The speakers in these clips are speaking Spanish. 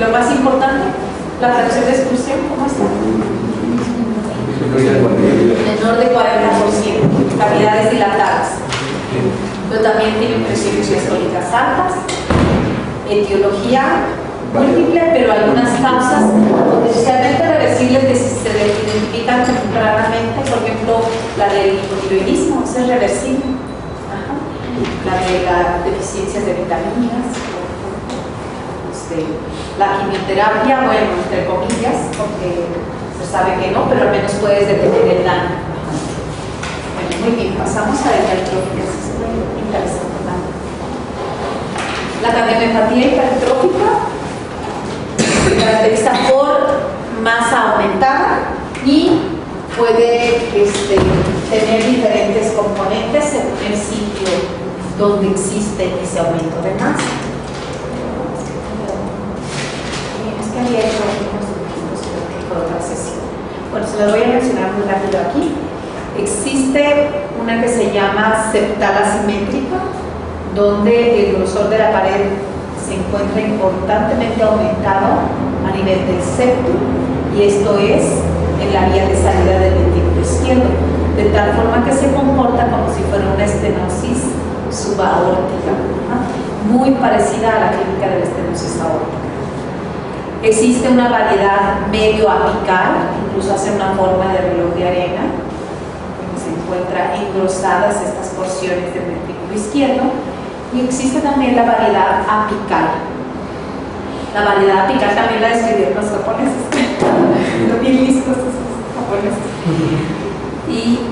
lo más importante, la fracción de expulsión, ¿cómo está? Menor de 40%, cavidades dilatadas. Pero también tienen presiones diastólicas altas, etiología múltiple, pero algunas causas potencialmente reversibles que se identifican tempranamente, por ejemplo, la del hipotiroidismo, es reversible. Ajá. La de las deficiencias de vitaminas, la quimioterapia, bueno, entre comillas, porque se sabe que no, pero al menos puedes detener el daño. Bueno, muy bien, pasamos a la hipertrofia, es muy interesante también. La cardiomiopatía hipertrófica se caracteriza por masa aumentada y puede tener diferentes componentes según el sitio donde existe ese aumento de masa. Es que había hecho otra sesión. Bueno, se las voy a mencionar muy rápido aquí. Existe una que se llama septal asimétrica, donde el grosor de la pared se encuentra importantemente aumentado a nivel del septum, y esto es en la vía de salida del ventrículo izquierdo, de tal forma que se comporta como si fuera una estenosis subaórtica, muy parecida a la clínica de la estenosis aórtica. Existe una variedad medio apical, incluso hace una forma de reloj de arena, donde se encuentran engrosadas estas porciones del ventrículo izquierdo, y existe también la variedad apical. La variedad apical también la describieron los japoneses, son bien listos esos japoneses.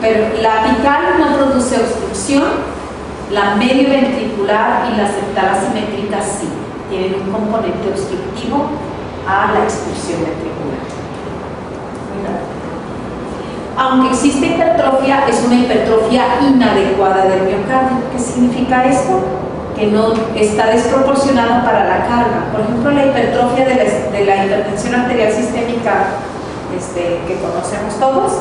Pero la apical no produce obstrucción, la medio ventricular y la septal asimétrica sí, tienen un componente obstructivo a la expulsión ventricular. Aunque existe hipertrofia, es una hipertrofia inadecuada del miocardio. ¿Qué significa esto? Que no está desproporcionado para la carga. Por ejemplo, la hipertrofia de la hipertensión arterial sistémica que conocemos todos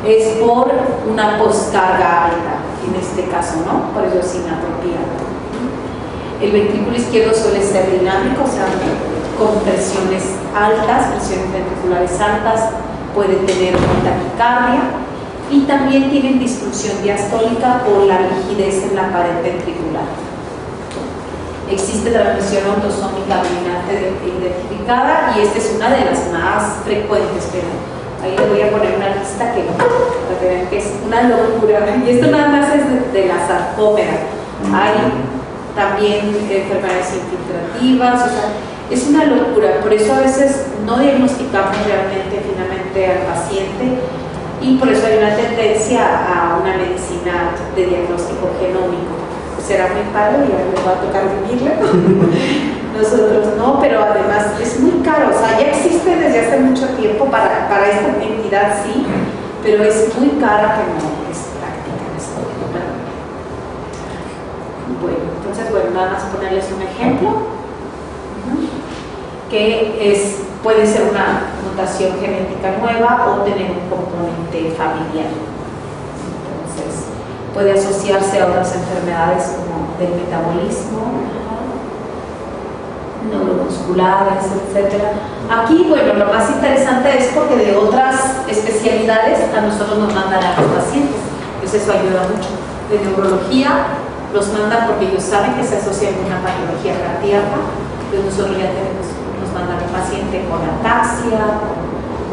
es por una poscarga alta, en este caso, ¿no? Por eso es inapropiado. El ventrículo izquierdo suele ser dinámico, o sea, con presiones altas, presiones ventriculares altas, puede tener una taquicardia y también tienen disfunción diastólica por la rigidez en la pared ventricular. Existe transmisión autosómica dominante identificada y esta es una de las más frecuentes, pero ahí les voy a poner una lista que para que vean que es una locura. Y esto nada más es de la sarcómera. Hay también enfermedades infiltrativas, o sea, es una locura. Por eso a veces no diagnosticamos realmente finalmente al paciente y por eso hay una tendencia a una medicina de diagnóstico genómico. Será muy padre y a mí me va a tocar vivirla. Nosotros no, pero además es muy caro. O sea, ya existe desde hace mucho tiempo para esta entidad, sí, pero es muy cara que no es práctica en esto. Bueno, entonces, nada más ponerles un ejemplo, que puede ser una mutación genética nueva o tener un componente familiar. Entonces, puede asociarse a otras enfermedades como del metabolismo, neuromusculares, etc. Aquí, lo más interesante es porque de otras especialidades a nosotros nos mandan a los pacientes, entonces eso ayuda mucho. De neurología los mandan porque ellos saben que se asocia con una patología cardíaca, entonces nosotros ya nos mandan un paciente con ataxia,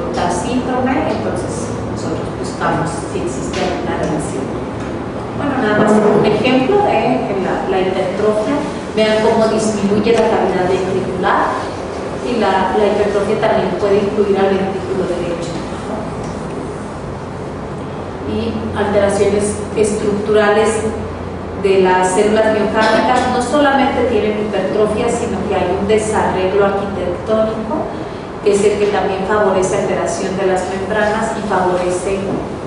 con tal síndrome, entonces nosotros buscamos si existe alguna relación. Nada más un ejemplo de la hipertrofia. Vean cómo disminuye la cavidad ventricular y la hipertrofia también puede incluir al ventrículo derecho. Y alteraciones estructurales de las células miocárdicas no solamente tienen hipertrofia, sino que hay un desarreglo arquitectónico que es el que también favorece alteración de las membranas y favorece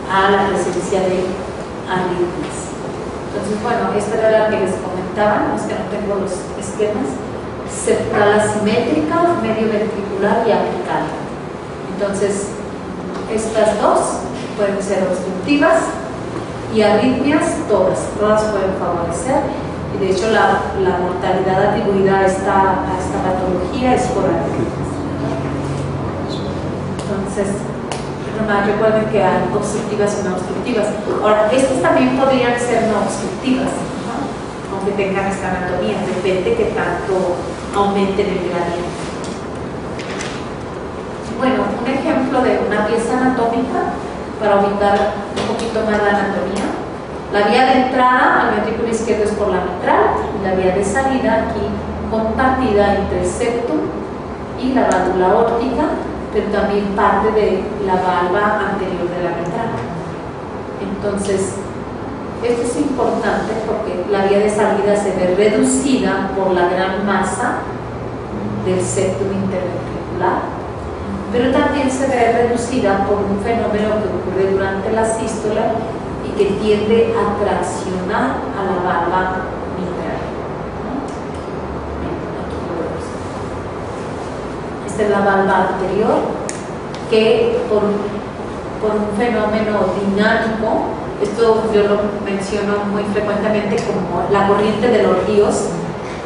a la presencia de arritmias. Entonces, esta era la que les comentaba, es que no tengo los esquemas: septal asimétrica, medio ventricular y apical. Entonces, estas dos pueden ser obstructivas y arritmias, todas pueden favorecer, y de hecho la mortalidad atribuida a esta patología es por arritmias. Entonces, nomás recuerden que hay obstructivas y no obstructivas. Ahora, estas también podrían ser no obstructivas, ¿no? Aunque tengan esta anatomía, depende de que tanto aumenten el gradiente. Bueno, un ejemplo de una pieza anatómica para ubicar un poquito más la anatomía. La vía de entrada al ventrículo izquierdo es por la mitral y la vía de salida aquí compartida entre el septum y la válvula aórtica, pero también parte de la valva anterior de la mitral. Entonces, esto es importante porque la vía de salida se ve reducida por la gran masa del septum interventricular, pero también se ve reducida por un fenómeno que ocurre durante la sístole y que tiende a traccionar a la valva mitral. Esta es la valva anterior que por un fenómeno dinámico, esto yo lo menciono muy frecuentemente como la corriente de los ríos,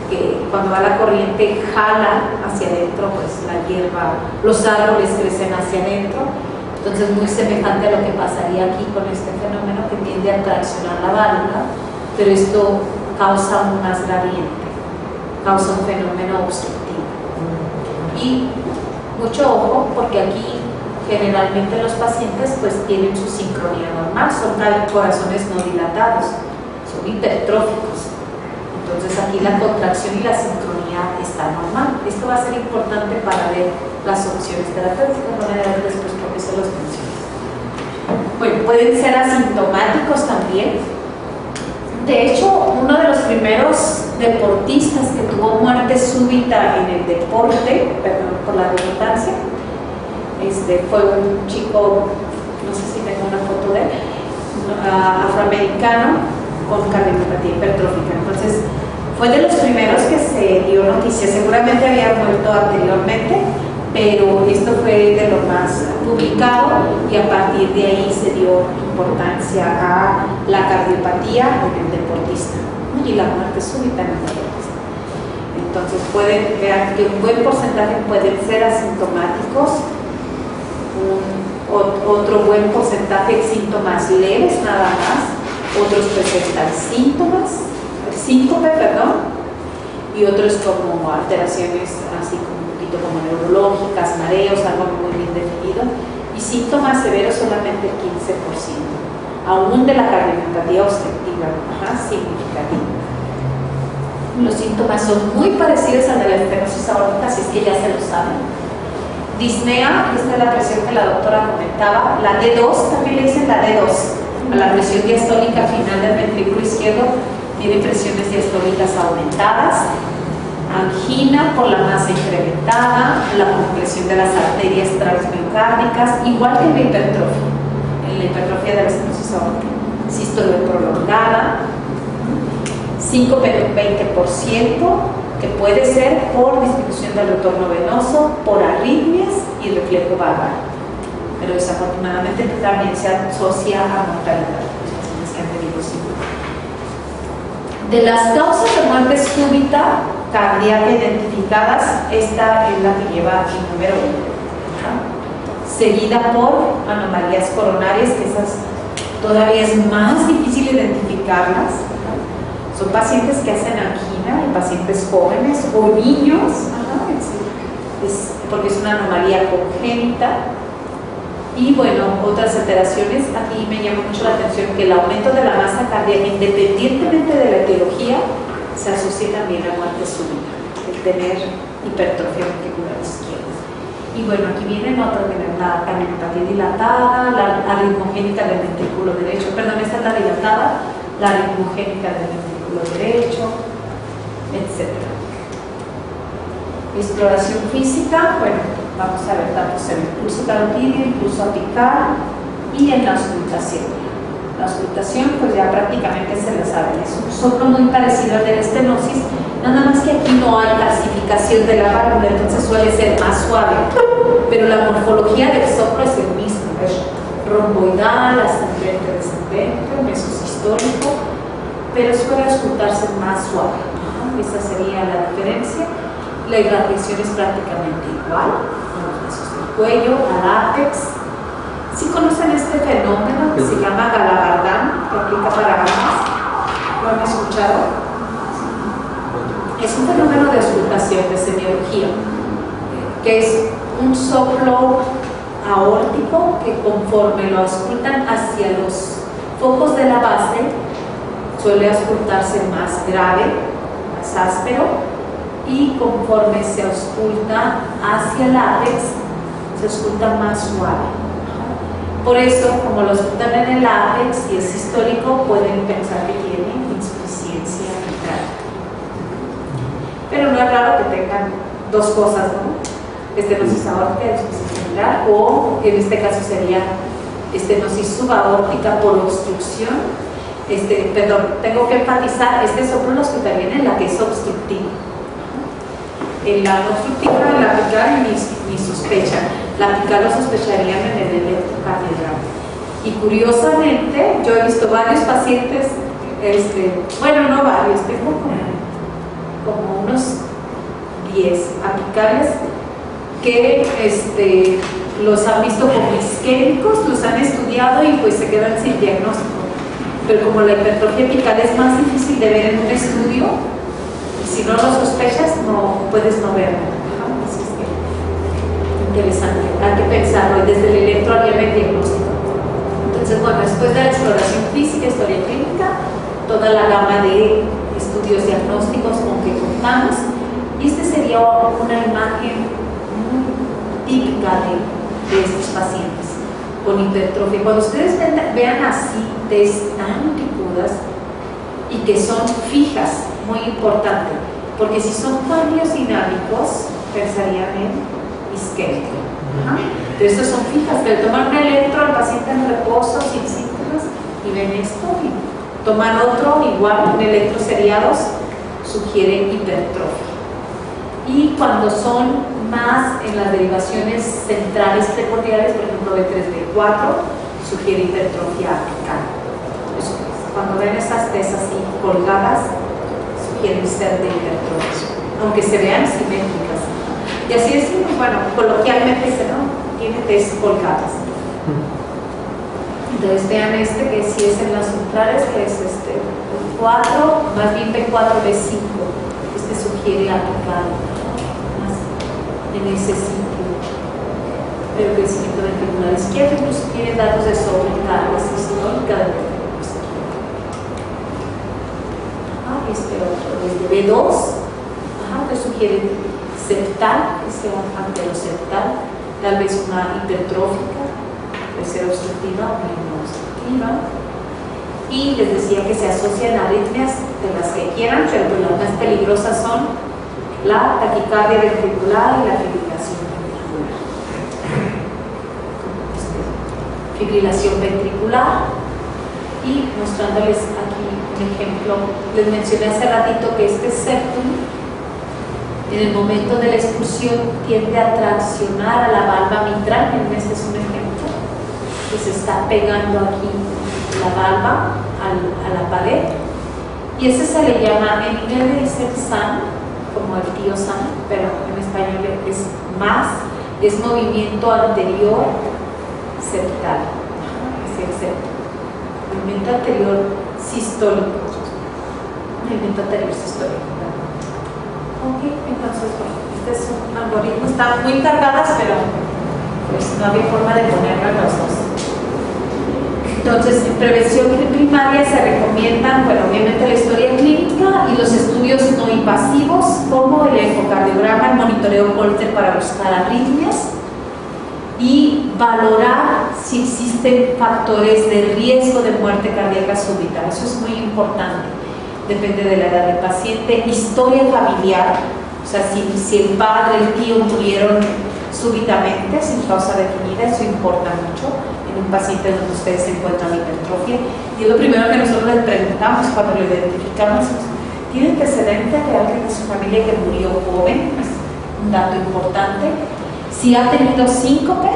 que cuando va la corriente jala hacia adentro, pues la hierba, los árboles crecen hacia adentro. Entonces, muy semejante a lo que pasaría aquí con este fenómeno que tiende a traccionar la válvula, pero esto causa un más gradiente, causa un fenómeno obstructivo. Y mucho ojo, porque aquí generalmente los pacientes pues tienen su sincronía normal, son corazones no dilatados, son hipertróficos. Entonces aquí la contracción y la sincronía está normal. Esto va a ser importante para ver las opciones terapéuticas. Voy a ver después por qué se los menciono. Bueno, pueden ser asintomáticos también. De hecho, uno de los primeros deportistas que tuvo muerte súbita en el deporte, perdón por la redundancia, fue un chico, no sé si tengo una foto de él, afroamericano con cardiopatía hipertrófica. Entonces, fue de los primeros que se dio noticia. Seguramente había muerto anteriormente, pero esto fue de lo más publicado y a partir de ahí se dio importancia a la cardiopatía en el deportista y la muerte súbita en el deportista. Entonces, pueden ver que un buen porcentaje pueden ser asintomáticos, otro buen porcentaje síntomas leves nada más, otros presentan síncope, y otros como alteraciones así como un poquito como neurológicas, mareos, algo muy bien definido, y síntomas severos solamente el 15%, aún de la cardiopatía obstructiva, significativa. Los síntomas son muy parecidos al de la estenosis aórtica, si es que ya se lo saben. Disnea, esta es la presión que la doctora comentaba, la D2, también le dicen la D2, a la presión diastólica final del ventrículo izquierdo, tiene presiones diastólicas aumentadas, angina por la masa incrementada, la compresión de las arterias transmiocárdicas, igual que en la hipertrofia de la estenosis aórtica, sístole prolongada, síncope de un 20%, que puede ser por disminución del retorno venoso, por arritmias y reflejo valvar. Pero desafortunadamente también se asocia a mortalidad, los pacientes que han tenido síndrome. De las causas de muerte súbita cardíaca identificadas, esta es la que lleva el número 1, seguida por anomalías coronarias, que esas todavía es más difícil identificarlas. Son pacientes que hacen angina en pacientes jóvenes o niños, porque es una anomalía congénita. Y bueno, otras alteraciones, aquí me llama mucho la atención que el aumento de la masa cardíaca, independientemente de la etiología, se asocia también a muerte súbita, el tener hipertrofia ventricular izquierda. Y bueno, aquí vienen otras, la cardiopatía dilatada, la arritmogénica del ventrículo derecho, perdón, esta es la dilatada, la arritmogénica del ventrículo derecho, etc. Exploración física, bueno, vamos a ver datos en el pulso carotídeo, impulso apical y en la auscultación. La auscultación, pues ya prácticamente se la saben, es un soplo muy parecido al de la estenosis, nada más que aquí no hay calcificación de la válvula, entonces suele ser más suave, pero la morfología del soplo es el mismo, es romboidal, ascendente, descendente, mesosistólico, pero suele auscultarse más suave. Esa sería la diferencia. La irradiación es prácticamente igual, los huesos del cuello, al ápex. ¿Sí conocen este fenómeno que se llama Galabardán, que aplica para ambas? ¿Lo han escuchado? Es un fenómeno de auscultación, de semiología, que es un soplo aórtico que conforme lo auscultan hacia los focos de la base, suele auscultarse más grave, más áspero, y conforme se ausculta hacia el ápex, se ausculta más suave. Por eso, como lo auscultan en el ápex y es histórico, pueden pensar que tiene insuficiencia mitral. Pero no es raro que tengan dos cosas, ¿no? Estenosis aórtica, insuficiencia mitral, o en este caso sería estenosis subaórtica por obstrucción. Perdón, tengo que enfatizar, este soplo lo auscultaría en la que es obstructiva. En la no obstructiva, en la apical, ni sospechan. La apical lo sospecharían en el electrocardiograma. Y curiosamente, yo he visto varios pacientes, bueno, no varios, tengo como unos 10 apicales que los han visto como isquémicos, los han estudiado y pues se quedan sin diagnóstico. Pero como la hipertrofia apical es más difícil de ver en un estudio, si no lo sospechas, no puedes no verlo. Así es que, interesante, hay que pensarlo desde el electro el diagnóstico. Entonces, bueno, después de la exploración física, historia clínica, toda la gama de estudios diagnósticos con que contamos, y este sería una imagen muy típica de estos pacientes con hipertrofia. Cuando ustedes vean así tan anticudas y que son fijas, muy importante, porque si son cambios dinámicos, pensarían en isquémico. Pero estos son fijas, pero tomar un electro al paciente en reposo, sin síntomas, y ven esto, y toman otro, igual, un electro seriados, sugiere hipertrofia. Y cuando son más en las derivaciones centrales precordiales, por ejemplo B3B4, sugiere hipertrofia apical. Cuando ven esas T's así colgadas, sugieren ser de hipertrofia, aunque se vean simétricas. Y así decimos, bueno, coloquialmente tiene T's colgadas. Entonces vean que si es en las centrales, que es B4, más bien B4B5, sugiere apical, más en ese sitio. El crecimiento ventricular izquierdo incluso tiene datos de sobrecarga sistólica del ventricular izquierdo. Otro, desde B2, que sugiere septal, que sea anteroseptal, tal vez una hipertrófica, puede ser obstructiva o no obstructiva. Y les decía que se asocian a arritmias de las que quieran, pero las más peligrosas son la taquicardia ventricular y la fibrilación ventricular. Fibrilación ventricular, y mostrándoles aquí un ejemplo, les mencioné hace ratito que este septum en el momento de la expulsión tiende a traccionar a la valva mitral, este es un ejemplo, que se está pegando aquí la valva a la pared, y ese se le llama, en inglés le dicen SAN, como el tío Sam, pero en español es movimiento anterior septal, es el septo. Movimiento anterior sistólico. Movimiento anterior sistólico. Ok, entonces, bueno, este es un algoritmo, están muy cargadas, pero pues no había forma de ponerlo en los dos. Entonces, en prevención primaria se recomiendan, bueno, obviamente la historia clínica y los estudios no invasivos, como el ecocardiograma, el monitoreo Holter para buscar arritmias, y valorar si existen factores de riesgo de muerte cardíaca súbita. Eso es muy importante, depende de la edad del paciente. Historia familiar, o sea, si el padre, el tío murieron súbitamente, sin causa definida, eso importa mucho en un paciente donde ustedes se encuentran hipertrofia. Y es lo primero que nosotros les preguntamos cuando lo identificamos: ¿tiene antecedentes de alguien de su familia que murió joven? Es un dato importante. Si ha tenido síncope,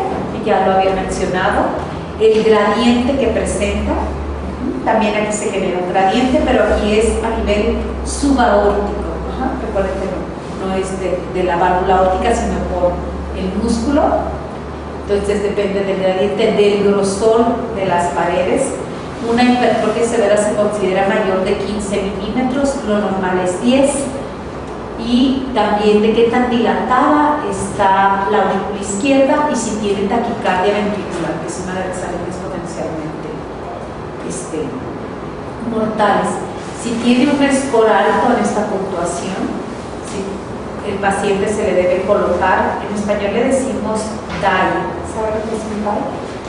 ya lo había mencionado, el gradiente que presenta, también aquí se genera un gradiente, pero aquí es a nivel subaórtico. Recuerden que no no es de la válvula óptica, sino por el músculo. Entonces depende del gradiente, del grosor de las paredes. Una hipertrofia severa se considera mayor de 15 milímetros, lo normal es 10. Y también de qué tan dilatada está la aurícula izquierda y si tiene taquicardia ventricular, que es una de las arritmias potencialmente mortales. Si tiene un score alto en esta puntuación, el paciente se le debe colocar, en español le decimos DAI, ¿saben lo que es un DAI?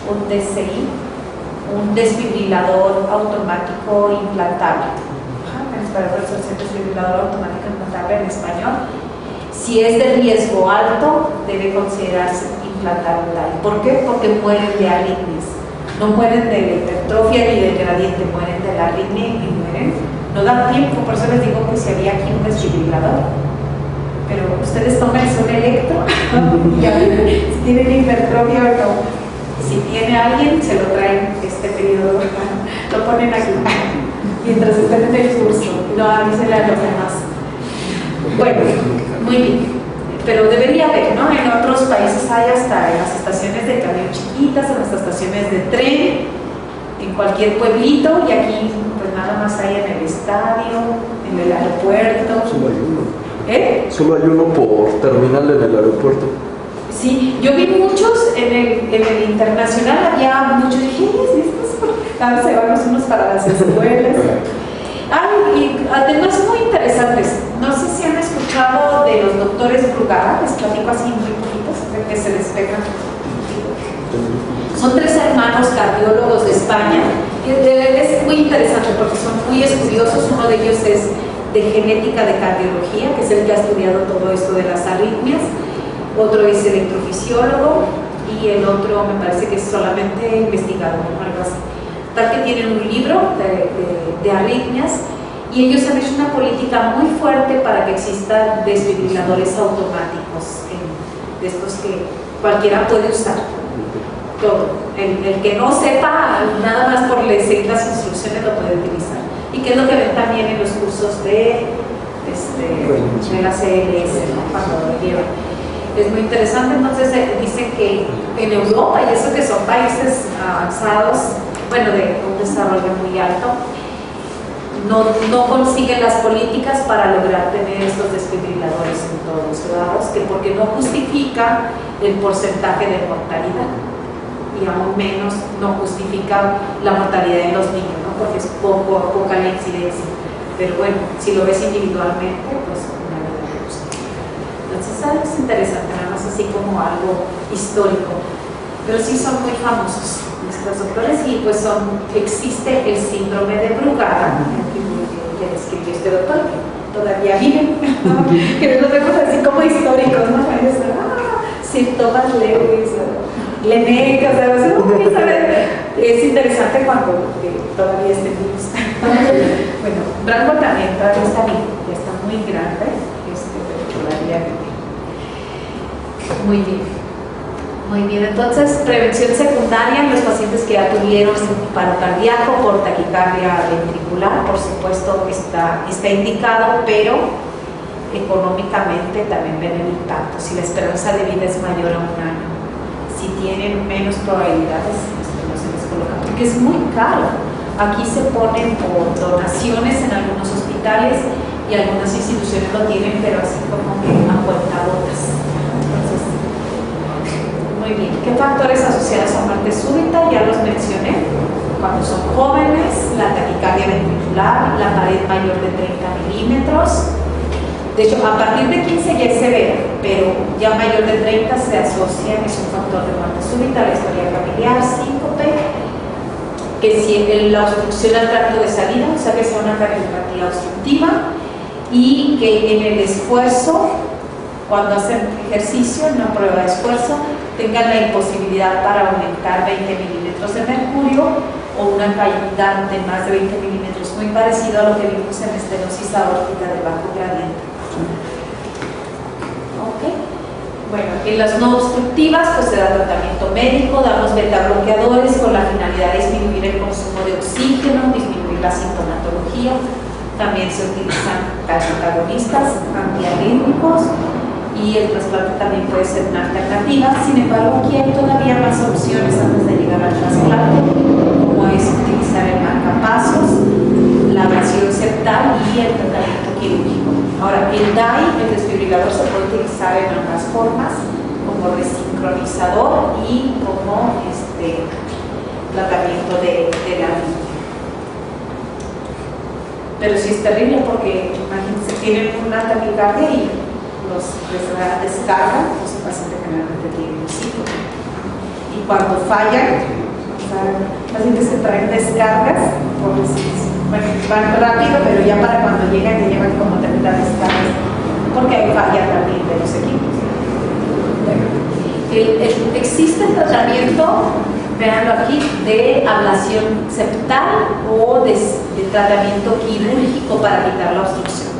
Un DCI, un desfibrilador automático implantable. En español es el desfibrilador automático implantable en español. Si es de riesgo alto, debe considerarse implantar un DAI. ¿Por qué? Porque mueren de arritmias. No mueren de la hipertrofia ni del gradiente, mueren de la arritmia y mueren. No da tiempo, por eso les digo que si había aquí un desfibrilador. Pero ustedes tomen un electro y a ver si tienen hipertrofia o no. Si tiene alguien, se lo traen este periodo, lo ponen aquí mientras están en el curso, no avísenle a los demás. Bueno, muy bien. Pero debería haber, ¿no? En otros países hay hasta en las estaciones de camión chiquitas, en las estaciones de tren, en cualquier pueblito, y aquí pues nada más hay en el estadio, en el aeropuerto. Solo hay uno. ¿Eh? Solo hay uno por terminal en el aeropuerto. Sí, yo vi muchos en el internacional, había muchos, dije, estos se van los unos para las escuelas. Y además muy interesantes. No sé si han escuchado de los doctores Brugada, les platico así muy poquitos, que se les pega. Son 3 hermanos cardiólogos de España. Es muy interesante porque son muy estudiosos. Uno de ellos es de genética de cardiología, que es el que ha estudiado todo esto de las arritmias. Otro es electrofisiólogo y el otro me parece que es solamente investigador o algo así. Tal que tienen un libro de arritmias y ellos han hecho una política muy fuerte para que existan desfibriladores automáticos, de estos que cualquiera puede usar. Todo. El que no sepa, nada más por seguir las instrucciones lo puede utilizar. Y que es lo que ven también en los cursos de la CLS, ¿no? Cuando lo llevan. Es muy interesante. Entonces dicen que en Europa, y eso que son países avanzados, bueno, de un desarrollo muy alto, no consiguen las políticas para lograr tener estos desfibriladores en todos los lados, que porque no justifica el porcentaje de mortalidad y aún menos no justifica la mortalidad de los niños, ¿no? Porque es poca la incidencia. Pero bueno, si lo ves individualmente, pues una vida me gusta. Entonces es interesante, nada más así como algo histórico. Pero sí son muy famosos nuestros doctores y pues existe el síndrome de Brugada, que describió este doctor, que todavía vive, ¿no? Que nos vemos así como históricos, ¿no? Sir Thomas Lewis, Lenek, o sea, es interesante cuando todavía esté vivos. Bueno, Branco también todavía está vivo, ya está muy grande, pero todavía vive. Muy bien. Muy bien, entonces prevención secundaria en los pacientes que ya tuvieron paro cardíaco por taquicardia ventricular, por supuesto está indicado, pero económicamente también ven el impacto. Si la esperanza de vida es mayor a 1 año, si tienen menos probabilidades, no se les coloca, porque es muy caro. Aquí se ponen por donaciones en algunos hospitales y algunas instituciones lo tienen, pero así como que a cuentagotas. Muy bien, ¿qué factores asociados a muerte súbita? Ya los mencioné. Cuando son jóvenes, la taquicardia ventricular, la pared mayor de 30 milímetros. De hecho, a partir de 15 ya es severa, pero ya mayor de 30 se asocia, es un factor de muerte súbita, la historia familiar, síncope, que si la obstrucción al tracto de salida, o sea que sea una cardiopatía obstructiva, y que en el esfuerzo, cuando hacen ejercicio, en una prueba de esfuerzo, tengan la imposibilidad para aumentar 20 milímetros de mercurio o una caída de más de 20 milímetros, muy parecido a lo que vimos en estenosis aórtica de bajo gradiente. ¿Ok? Bueno, en las no obstructivas pues se da tratamiento médico, damos beta-bloqueadores con la finalidad de disminuir el consumo de oxígeno, disminuir la sintomatología. También se utilizan antagonistas, antiarrítmicos, y el trasplante también puede ser una alternativa. Sin embargo, aquí hay todavía más opciones antes de llegar al trasplante, como es utilizar el marcapasos, la ablación septal y el tratamiento quirúrgico. Ahora, el DAI, el desfibrilador, se puede utilizar en ambas formas, como resincronizador y como tratamiento de la vida. Pero sí es terrible porque, imagínense, tienen una taquicardia y los descargan, pues el paciente generalmente tiene un ciclo. Y cuando fallan, los pacientes que traen descargas, bueno, van rápido, pero ya para cuando llegan, ya llevan como 30 descargas, porque hay falla también de los equipos. Existe el tratamiento, veanlo aquí, de ablación septal o de tratamiento quirúrgico para quitar la obstrucción.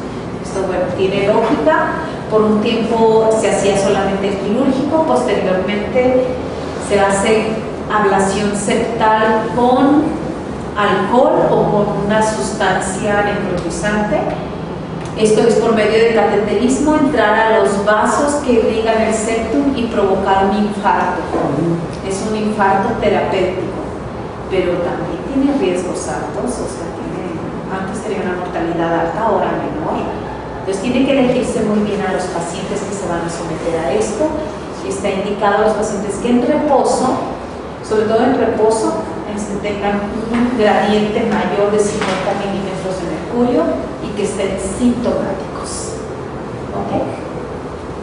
Esto, bueno, tiene lógica. Por un tiempo se hacía solamente el quirúrgico, posteriormente se hace ablación septal con alcohol o con una sustancia necrotizante. Esto es por medio de cateterismo, entrar a los vasos que irrigan el septum y provocar un infarto. Es un infarto terapéutico, pero también tiene riesgos altos, o sea, antes tenía una mortalidad alta, ahora menor. Entonces tiene que elegirse muy bien a los pacientes que se van a someter a esto. Está indicado a los pacientes que en reposo, sobre todo en reposo, tengan un gradiente mayor de 50 milímetros de mercurio y que estén sintomáticos. ¿Ok?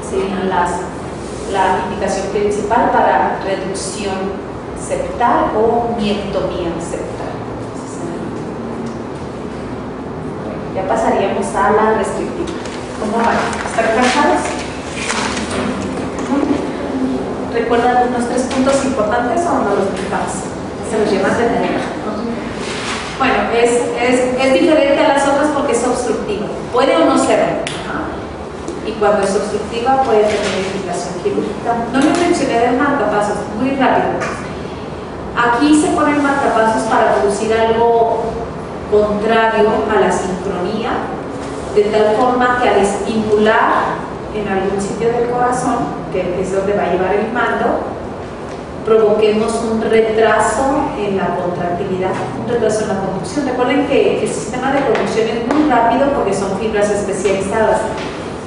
Serían la indicación principal para reducción septal o miectomía septal. Ya pasaríamos a la restrictiva. ¿Cómo van? ¿Están cansados? ¿Recuerdan unos 3 puntos importantes o no los brincamos? Se los llevan de memoria. Bueno, es diferente a las otras porque es obstructiva. Puede o no ser. Y cuando es obstructiva puede tener indicación quirúrgica. No les mencioné del marcapasos, muy rápido. Aquí se pone el marcapasos para producir algo contrario a la sincronía, de tal forma que al estimular en algún sitio del corazón, que es donde va a llevar el mando, provoquemos un retraso en la contractilidad, un retraso en la conducción. Recuerden que el sistema de conducción es muy rápido porque son fibras especializadas,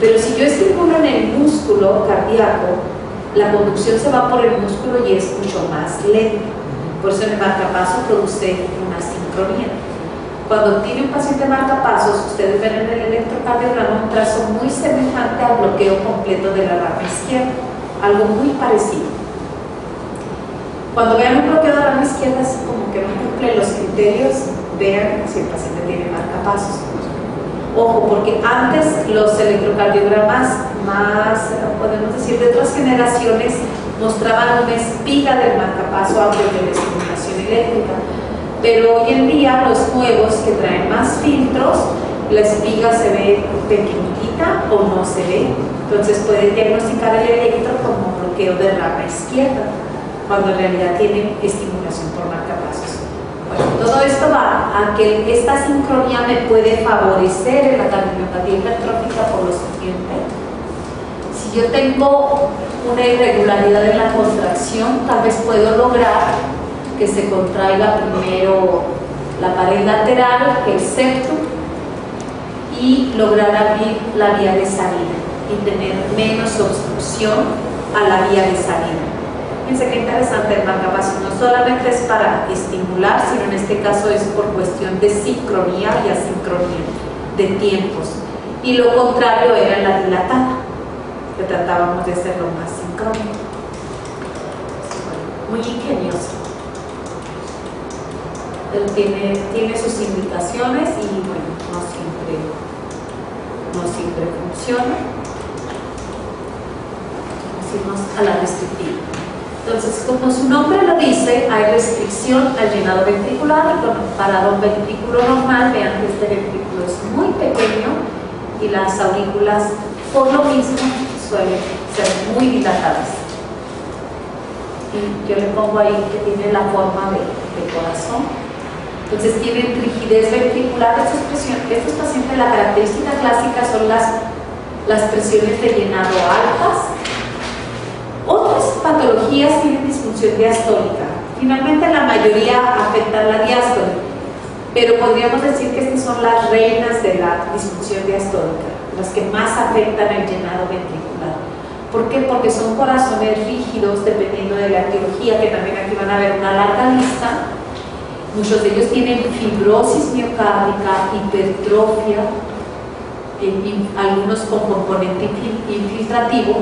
pero si yo estimulo en el músculo cardíaco, la conducción se va por el músculo y es mucho más lenta. Por eso en el marcapaso produce una sincronía. Cuando tiene un paciente marcapasos, ustedes ven en el electrocardiograma un trazo muy semejante al bloqueo completo de la rama izquierda, algo muy parecido. Cuando vean un bloqueo de la rama izquierda, es como que no cumple los criterios, vean si el paciente tiene marcapasos. Ojo, porque antes los electrocardiogramas más, podemos decir, de otras generaciones, mostraban una espiga del marcapaso antes de la estimulación eléctrica. Pero hoy en día los nuevos que traen más filtros, la espiga se ve pequeñita o no se ve. Entonces puede diagnosticar el electro como bloqueo de rama izquierda, cuando en realidad tiene estimulación por marcapasos. Bueno, todo esto va a que esta sincronía me puede favorecer en la cardiomiopatía hipertrófica por lo siguiente. Si yo tengo una irregularidad en la contracción, tal vez puedo lograr que se contraiga primero la pared lateral, el septum, y lograr abrir la vía de salida y tener menos obstrucción a la vía de salida. Fíjense qué interesante el marcapasos, no solamente es para estimular, sino en este caso es por cuestión de sincronía y asincronía, de tiempos. Y lo contrario era la dilatada, que tratábamos de hacerlo más sincrónico. Muy ingenioso. Pero tiene sus indicaciones y bueno, no siempre funciona. Vamos a la restrictiva. Entonces, como su nombre lo dice, hay restricción al llenado ventricular y con parado ventrículo normal, vean que este ventrículo es muy pequeño y las aurículas por lo mismo suelen ser muy dilatadas. Y yo le pongo ahí que tiene la forma de corazón. Entonces tienen rigidez ventricular. Estos pacientes, la característica clásica son las presiones de llenado altas. Otras patologías tienen disfunción diastólica. Finalmente la mayoría afectan la diástole, pero podríamos decir que estas son las reinas de la disfunción diastólica, las que más afectan el llenado ventricular. ¿Por qué? Porque son corazones rígidos dependiendo de la etiología, que también aquí van a ver una larga lista. Muchos de ellos tienen fibrosis miocárdica, hipertrofia, algunos con componente infiltrativo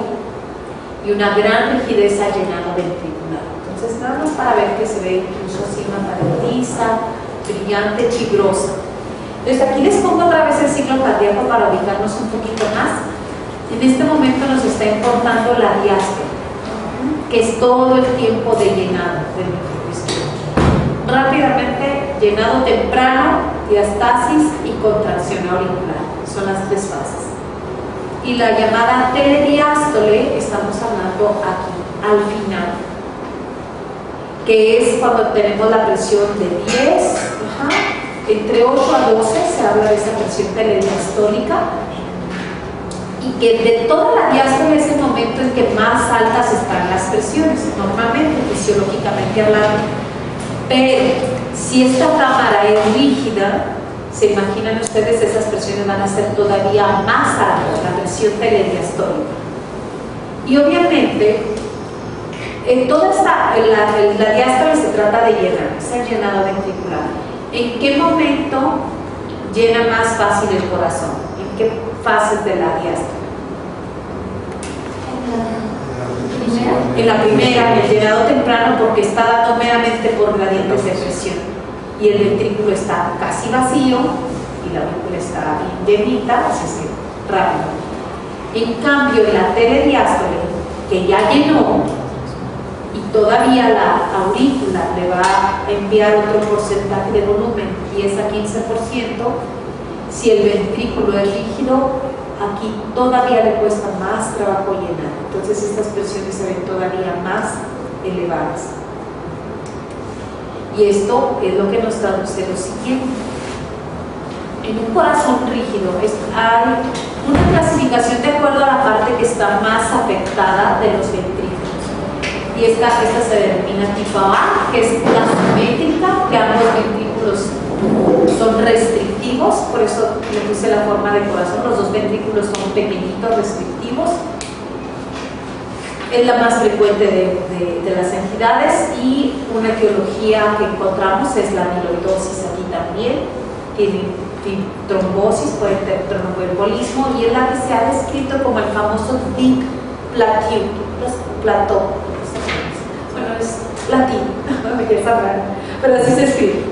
y una gran rigidez al llenado ventricular. Entonces, nada más para ver que se ve incluso así una pared lisa, brillante, fibrosa. Entonces, aquí les pongo otra vez el ciclo cardíaco para ubicarnos un poquito más. En este momento nos está importando la diástole, que es todo el tiempo de llenado del ventriculo izquierdo. Rápidamente, llenado temprano, diastasis y contracción auricular. Son las tres fases. Y la llamada telediástole, estamos hablando aquí, al final, que es cuando tenemos la presión de 10, entre 8 a 12 se habla de esa presión telediastólica, y que de toda la diástole es el momento en que más altas están las presiones, normalmente, fisiológicamente hablando. Pero si esta cámara es rígida, se imaginan ustedes, esas presiones van a ser todavía más altas, la presión telediastólica. Y obviamente, en toda la diástole se trata de llenar, es el llenado ventricular. ¿En qué momento llena más fácil el corazón? ¿En qué fases de la diástole? En la primera, en el llenado temprano, porque está dando meramente por gradientes de presión. Y el ventrículo está casi vacío y la aurícula está bien llenita, así es que rápido. En cambio, en la telediástole, que ya llenó y todavía la aurícula le va a enviar otro porcentaje de volumen, 10 a 15%, si el ventrículo es rígido, aquí todavía le cuesta más trabajo llenar. Entonces estas presiones se ven todavía más elevadas. Y esto es lo que nos traduce lo siguiente. En un corazón rígido hay una clasificación de acuerdo a la parte que está más afectada de los ventrículos. Y esta se denomina tipo A, que es la simétrica, que ambos ventrículos son restrictivos, por eso le puse la forma de corazón, los dos ventrículos son pequeñitos, restrictivos. Es la más frecuente de las entidades, y una etiología que encontramos es la amiloidosis aquí también. Tienen trombosis, puede tener tromboembolismo, y es la que se ha descrito como el famoso Dick Plateau. Bueno, es latín, no me quieres hablar, pero así se escribe.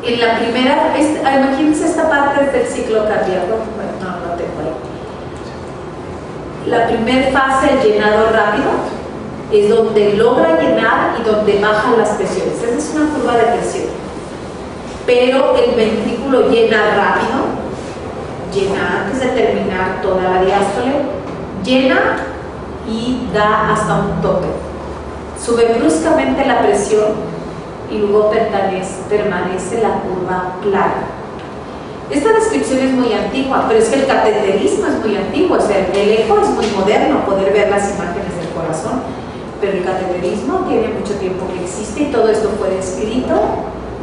En la primera, imagínense esta parte del ciclo cardíaco, bueno, no lo tengo ahí. La primera fase, el llenado rápido, es donde logra llenar y donde bajan las presiones. Esa es una curva de presión. Pero el ventrículo llena rápido, llena antes de terminar toda la diástole, llena y da hasta un tope. Sube bruscamente la presión y luego permanece la curva plana. Esta descripción es muy antigua, pero es que el cateterismo es muy antiguo, o sea, el eco es muy moderno, poder ver las imágenes del corazón, pero el cateterismo tiene mucho tiempo que existe, y todo esto fue descrito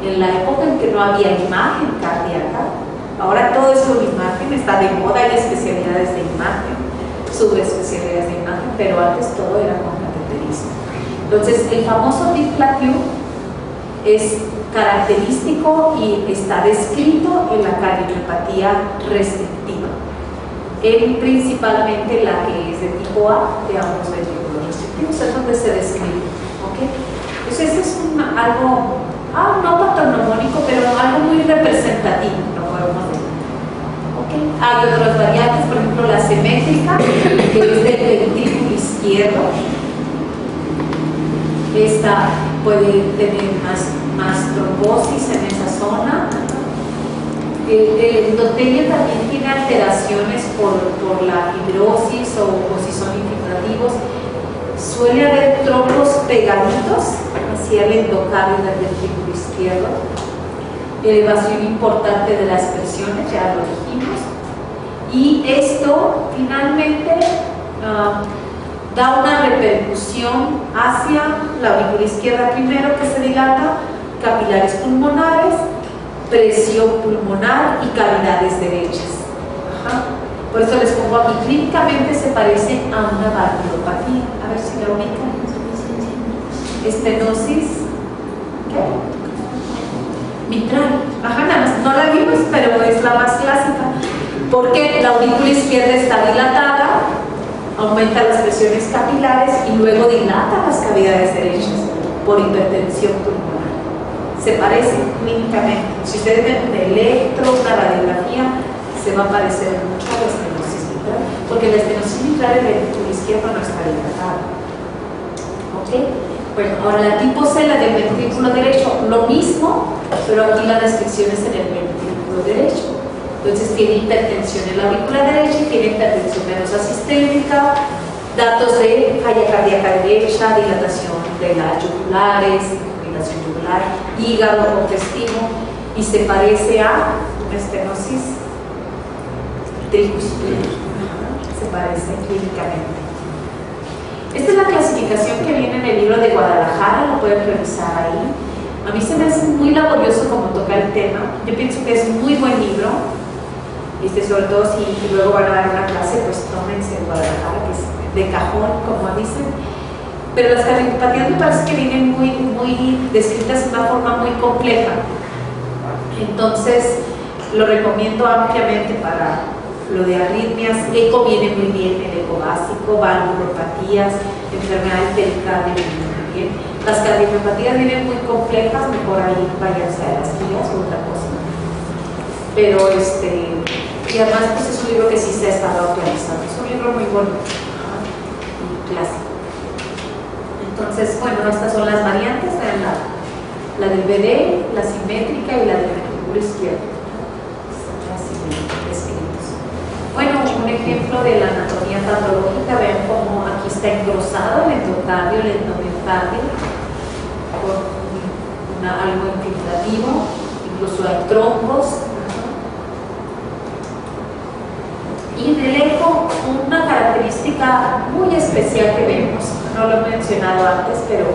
en la época en que no había imagen cardíaca. Ahora todo es con imagen, está de moda, hay especialidades de imagen, subespecialidades de imagen, pero antes todo era con cateterismo. Entonces, el famoso Dick Plateau es característico y está descrito en la cardiomiopatía restrictiva, principalmente la que es de tipo A, de ambos ventrículos restrictivos, es donde se describe. ¿Okay? Entonces, este es algo no patognomónico, pero algo muy representativo, lo podemos decir. ¿Okay? Hay otras variantes, por ejemplo, la simétrica, que es del ventrículo izquierdo. Esta puede tener más trombosis en esa zona. El endotelio también tiene alteraciones por la fibrosis o si son infiltrativos. Suele haber trombos pegaditos hacia el endocardio del ventrículo izquierdo. izquierdo, elevación importante de las presiones, ya lo dijimos, y esto finalmente da una repercusión hacia la aurícula izquierda primero, que se dilata, capilares pulmonares, presión pulmonar y cavidades derechas. Ajá. Por eso les pongo aquí, clínicamente se parece a una valvulopatía. A ver si la ubican. Estenosis, ¿qué? Mitral. Ajá, nada más, no la vimos, pero es la más clásica. Porque la aurícula izquierda está dilatada, aumenta las presiones capilares y luego dilata las cavidades derechas por hipertensión pulmonar. Se parecen clínicamente. Si ustedes ven un electro, una radiografía, se va a parecer mucho a la estenosis mitral, porque la estenosis mitral en el ventrículo izquierdo no está dilatada. ¿Ok? Bueno, ahora la tipo C, la del ventrículo derecho, lo mismo, pero aquí la restricción es en el ventrículo derecho. Entonces tiene hipertensión en la aurícula derecha y tiene hipertensión venosa sistémica, datos de falla cardíaca derecha, dilatación de las yugulares, dilatación yugular, hígado congestivo, y se parece a una estenosis tricuspide. Se parece clínicamente. Esta es la clasificación que viene en el libro de Guadalajara, lo pueden revisar ahí. A mí se me hace muy laborioso como toca el tema. Yo pienso que es muy buen libro. Sobre todo si luego van a dar una clase, pues tómense en Guadalajara, que es de cajón, como dicen. Pero las cardiopatías me parece que vienen muy descritas de una forma muy compleja. Entonces, lo recomiendo ampliamente para lo de arritmias. Eco viene muy bien, el eco básico, valvulopatías, enfermedades del cardio vienen muy bien. Las cardiopatías vienen muy complejas, mejor ahí váyanse a las guías o otra cosa. Pero y además pues es un libro que sí se ha estado actualizando, es un libro muy bonito, muy clásico. Entonces, bueno, estas son las variantes, vean la del BD, la simétrica y la del ventrículo izquierdo. Son así descritos. Bueno, un ejemplo de la anatomía patológica, vean cómo aquí está engrosado el endocardio, el endomiocardio, con algo infiltrativo, incluso hay trombos. Y en el eco, una característica muy especial que vemos, no lo he mencionado antes, pero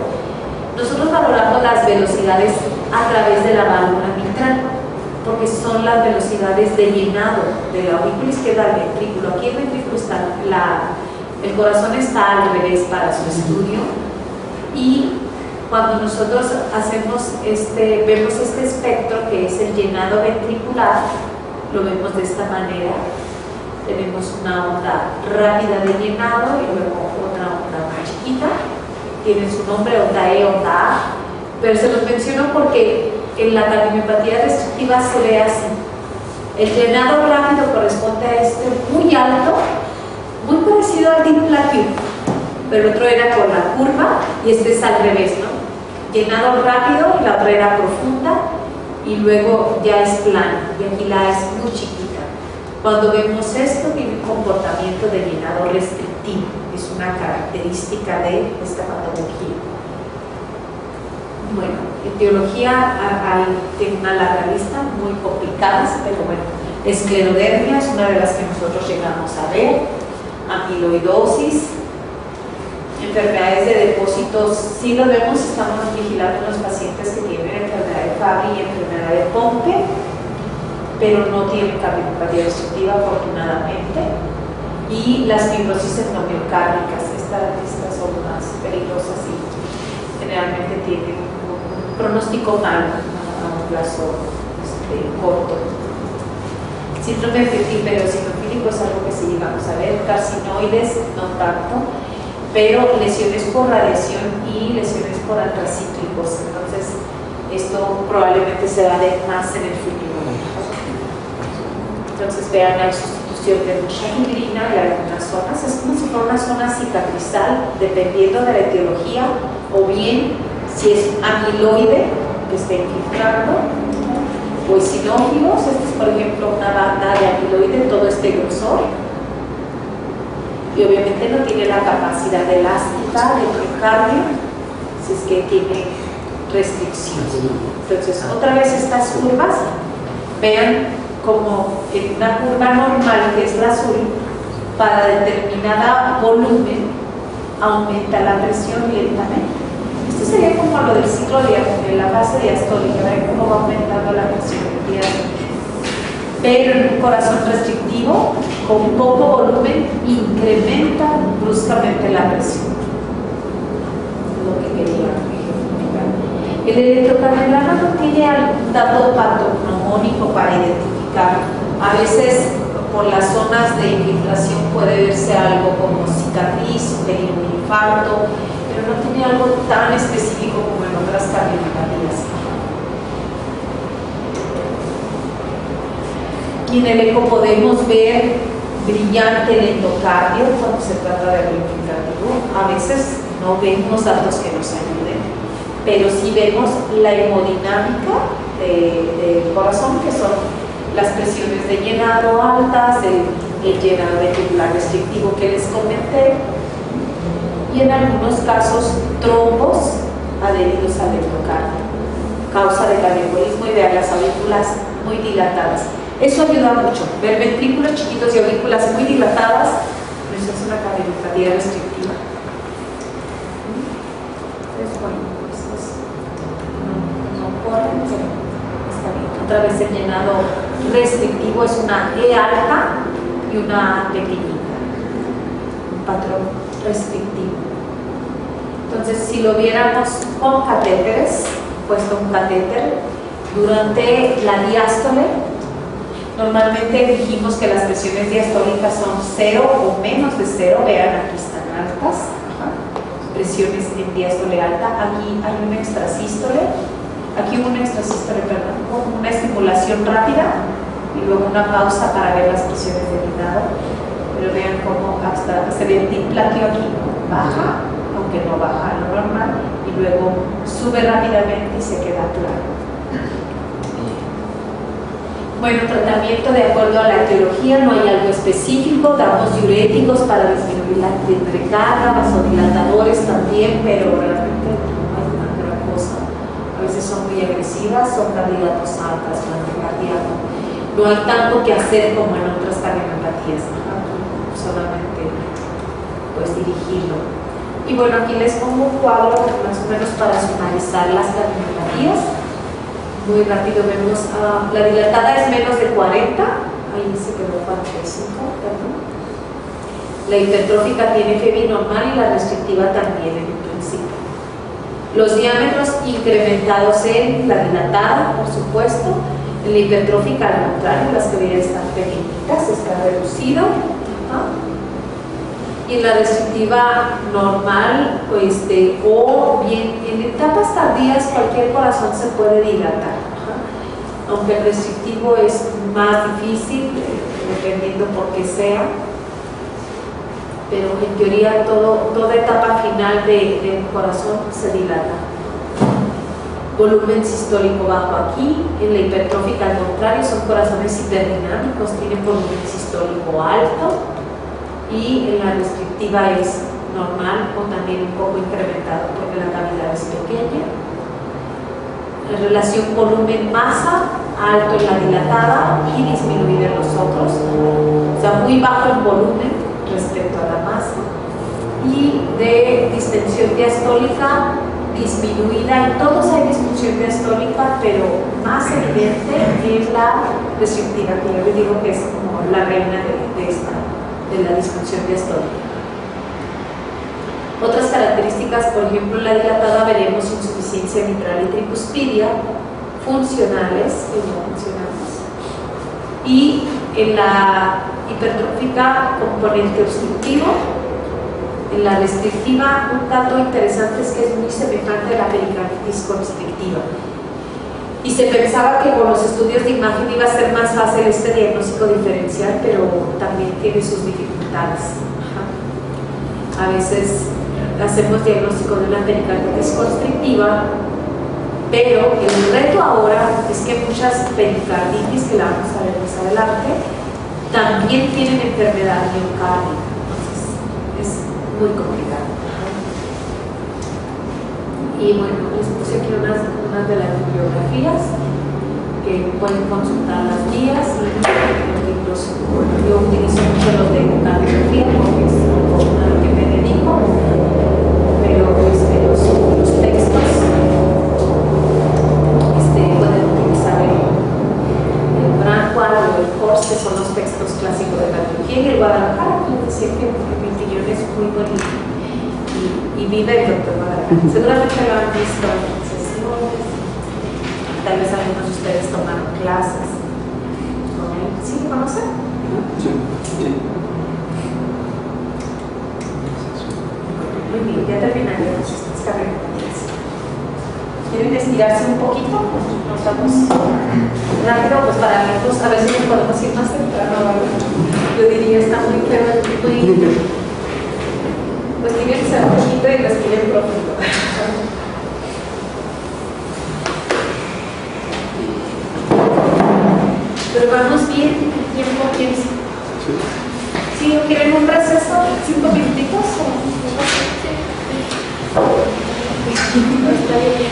nosotros valoramos las velocidades a través de la válvula mitral, porque son las velocidades de llenado de la aurícula izquierda del ventrículo. Aquí el ventrículo está, el corazón está al revés para su estudio, y cuando nosotros hacemos vemos este espectro que es el llenado ventricular, lo vemos de esta manera. Tenemos una onda rápida de llenado y luego otra onda más chiquita. Tienen su nombre, onda E, onda A, pero se los menciono porque en la cardiomiopatía restrictiva se ve así. El llenado rápido corresponde a muy alto, muy parecido al diplatium, pero el otro era con la curva y es al revés, ¿no? Llenado rápido y la otra era profunda y luego ya es plano y aquí la A es muy chiquita. Cuando vemos esto, tiene un comportamiento de llenado restrictivo, es una característica de esta patología. Bueno, etiología tiene una larga lista, muy complicadas, pero bueno, esclerodermia es una de las que nosotros llegamos a ver, amiloidosis, enfermedades de depósitos, sí lo vemos, estamos vigilando a los pacientes que tienen enfermedad de Fabry y enfermedad de Pompe, pero no tienen cardiopatía restrictiva afortunadamente, y las fibrosis endomiocárdicas, estas son más peligrosas y generalmente tienen un pronóstico malo a un plazo corto. Síndrome eosinofílico es algo que sí llegamos a ver, carcinoides no tanto, pero lesiones por radiación y lesiones por antracíclicos, entonces esto probablemente se va a ver más en el futuro. Entonces vean, hay sustitución de mucha fibrina en algunas zonas, es como si fuera una zona cicatrizal dependiendo de la etiología, o bien si es amiloide que está infiltrando, o eosinófilos, esta es por ejemplo una banda de amiloide, todo este grosor, y obviamente no tiene la capacidad elástica del miocardio, si es que tiene restricción. Entonces, otra vez estas curvas, vean como en una curva normal, que es la azul, para determinada volumen aumenta la presión lentamente. Esto sería como lo del ciclo de la fase diastólica, vean cómo va aumentando la presión diastólica. Pero en un corazón restrictivo, con poco volumen, incrementa bruscamente la presión. Lo que quería ejemplificar. El electrocardiograma no tiene algún dato patognomónico para identificar. A veces, por las zonas de infiltración puede verse algo como cicatriz, un infarto, pero no tiene algo tan específico como en otras cardiopatías. Y en el eco podemos ver brillante el endocardio cuando se trata de reunificativo. A veces no vemos datos que nos ayuden, pero sí vemos la hemodinámica del corazón, que son las presiones de llenado altas, el llenado ventricular restrictivo que les comenté, y en algunos casos trombos adheridos al endocardio, causa de cardioembolismo y de las aurículas muy dilatadas. Eso ayuda mucho, ver ventrículos chiquitos y aurículas muy dilatadas, eso es una cardiopatía restrictiva. Entonces, bueno, no corren, pero está bien. Otra vez el llenado restrictivo es una E alta y una A pequeñita, un patrón restrictivo. Entonces, si lo viéramos con catéteres, puesto un catéter durante la diástole, normalmente dijimos que las presiones diastólicas son 0 o menos de 0, vean aquí están altas, presiones en diástole alta, aquí hay una extrasístole, aquí hubo una extrasístole, perdón, con una estimulación rápida y luego una pausa para ver las presiones de llenado, pero vean cómo hasta se ve el diplatio aquí, baja, aunque no baja a lo normal, y luego sube rápidamente y se queda plano. Bueno, tratamiento de acuerdo a la etiología, no hay algo específico, damos diuréticos para disminuir la recarga, vasodilatadores también, pero realmente no hay una gran cosa. A veces son muy agresivas, son candidatos a trasplante cardíaco. No hay tanto que hacer como en otras cardiopatías, solamente pues dirigirlo. Y bueno, aquí les pongo un cuadro más o menos para sumarizar las cardiopatías. Muy rápido vemos, la dilatada es menos de 40, ahí se quedó 45, perdón. La hipertrófica tiene FEBI normal y la restrictiva también en principio. Los diámetros incrementados en la dilatada, por supuesto, en la hipertrófica al contrario, las que deberían estar pequeñitas, está reducido. Y en la restrictiva normal, o bien en etapas tardías cualquier corazón se puede dilatar, aunque el restrictivo es más difícil, dependiendo por qué sea, pero en teoría toda etapa final del corazón se dilata. Volumen sistólico bajo aquí, en la hipertrófica al contrario, son corazones hiperdinámicos, tienen volumen sistólico alto, y en la restrictiva es normal o también un poco incrementado porque la cavidad es pequeña. En relación volumen-masa, alto en la dilatada y disminuido en los otros, o sea, muy bajo en volumen respecto a la masa, y de distensión diastólica disminuida. En todos hay disfunción diastólica, pero más evidente es la restrictiva, que yo les digo que es como la reina de la disfunción diastólica. Otras características, por ejemplo, en la dilatada veremos insuficiencia mitral y tricuspidia, funcionales y no funcionales. Y en la hipertrófica, componente obstructivo. En la restrictiva, un dato interesante es que es muy semejante a la pericarditis constrictiva. Y se pensaba que con los estudios de imagen iba a ser más fácil este diagnóstico diferencial, pero también tiene sus dificultades. A veces hacemos diagnóstico de una pericarditis constrictiva, pero el reto ahora es que muchas pericarditis, que la vamos a ver más adelante, también tienen enfermedad miocárdica. Entonces es muy complicado. Y bueno, les puse aquí unas de las bibliografías que pueden consultar las guías y los libros. Yo utilizo mucho los de cardiografía porque es a lo que me dedico, pero los textos pueden utilizar el Brandwald o el Horst, que son los textos clásicos de cardiología, y el Guadalajara, que siempre porque mi opinión es muy bonito y vive el doctor Guadalajara. Seguramente lo han visto en sesiones, tal vez algunos de ustedes tomaron clases con él. ¿Sí lo conocen? Sí, sí. Muy bien, ya terminaremos estas carreras. ¿Quieren estirarse un poquito? Nos vamos rápido, pues para verlos, a ver si nos podemos ir más temprano. Yo diría, está muy feo, pues tienen que ser poquito y respiren profundo. Pero vamos bien, el tiempo piensa. ¿Sí? ¿Quieren un receso? 5 minutitos. Está bien.